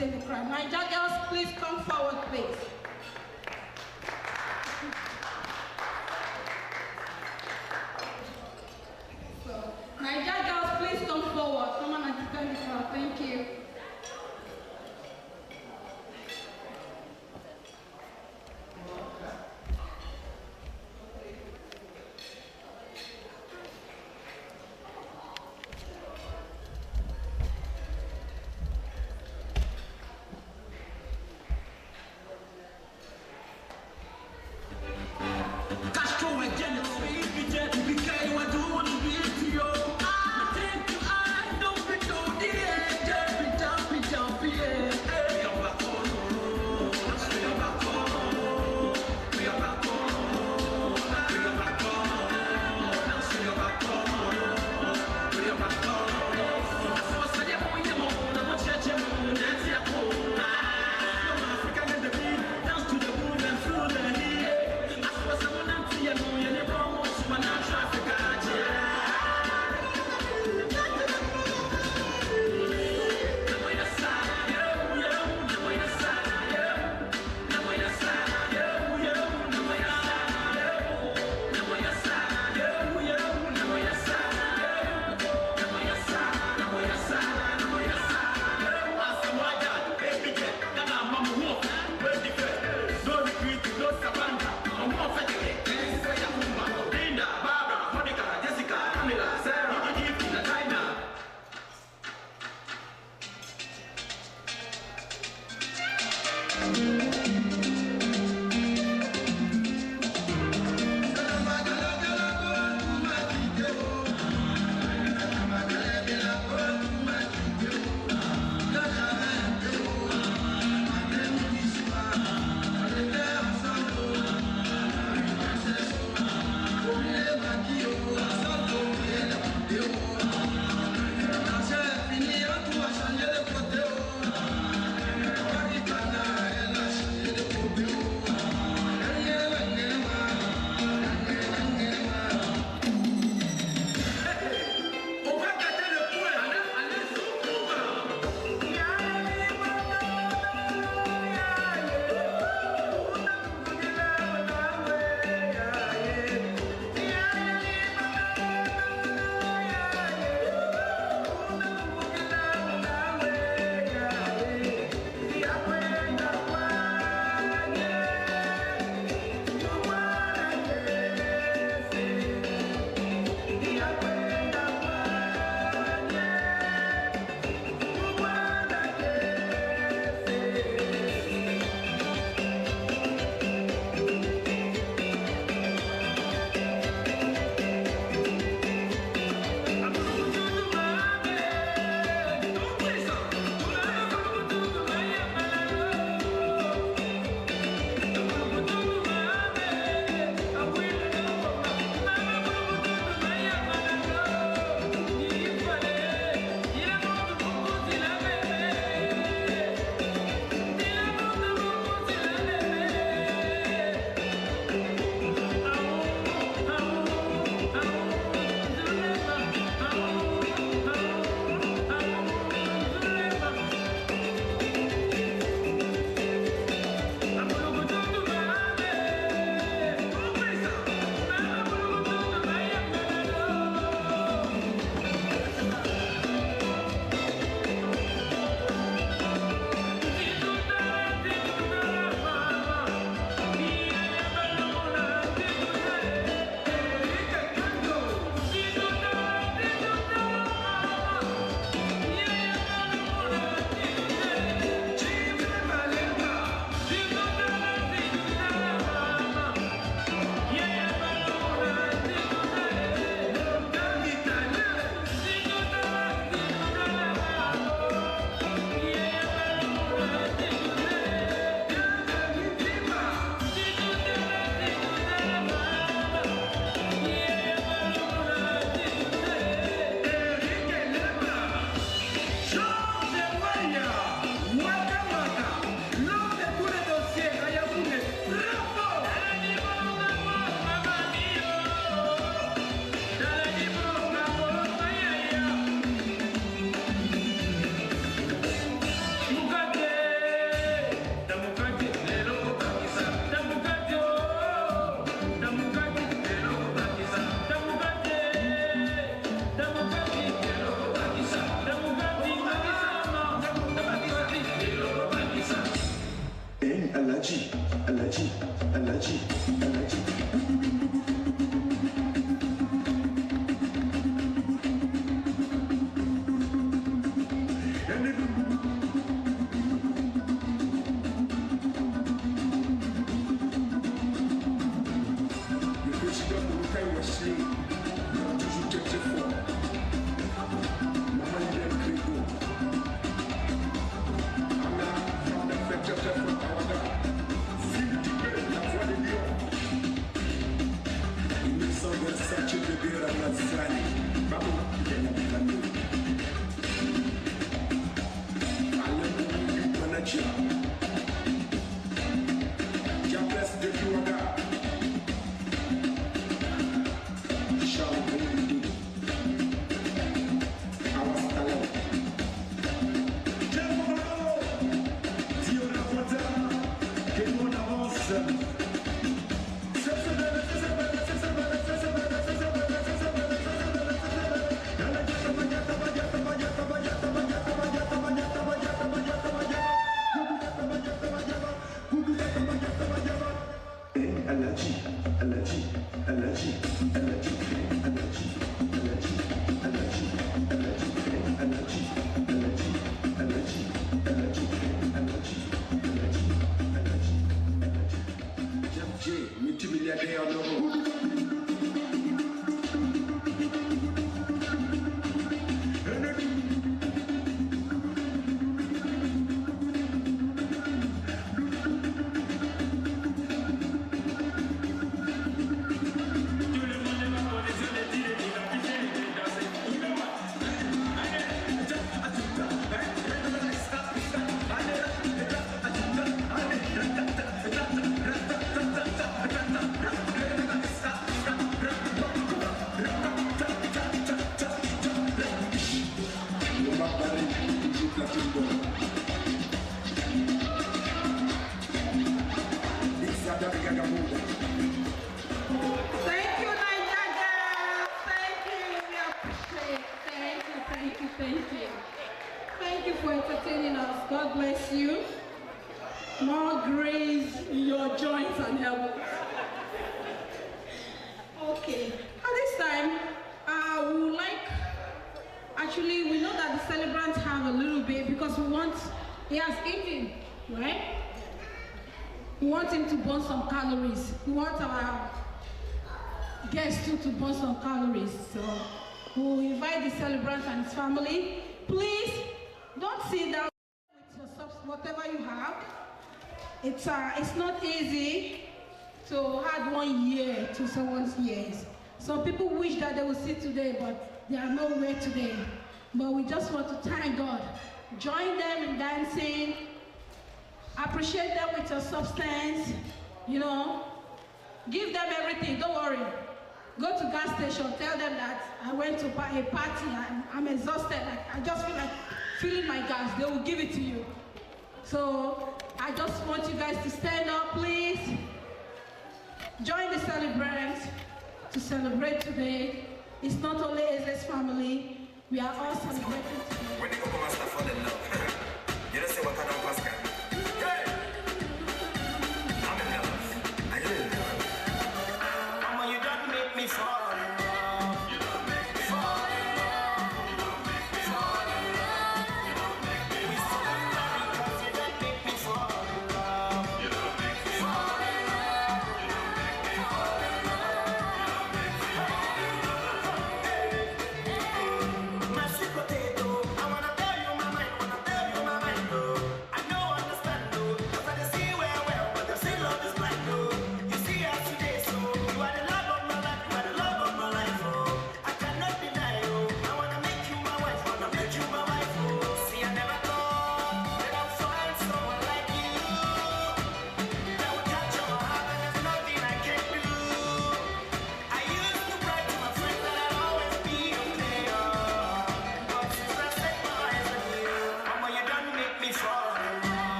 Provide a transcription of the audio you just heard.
sustain the crime. Niger girls, please come forward, please. So, Niger girls, please come forward. Come on and defend the crowd. Thank you. I Thank you for entertaining us. God bless you. More grace in your joints and elbows. Okay. At this time, we would like, actually, we know that the celebrants have a little bit because he has eaten, right? We want him to burn some calories. We want our guests too to burn some calories. So we'll invite the celebrant and his family. Please don't sit down with your whatever you have. It's not easy to add 1 year to someone's years. Some people wish that they would sit today, but they are nowhere today. But we just want to thank God. Join them in dancing. Appreciate them with your substance. You know, give them everything. Don't worry. Go to gas station. Tell them that I went to a party. I'm exhausted. I just feel like filling my gas. They will give it to you. So I just want you guys to stand up, please. Join the celebrants to celebrate today. It's not only Eze's family. We are all celebrating today.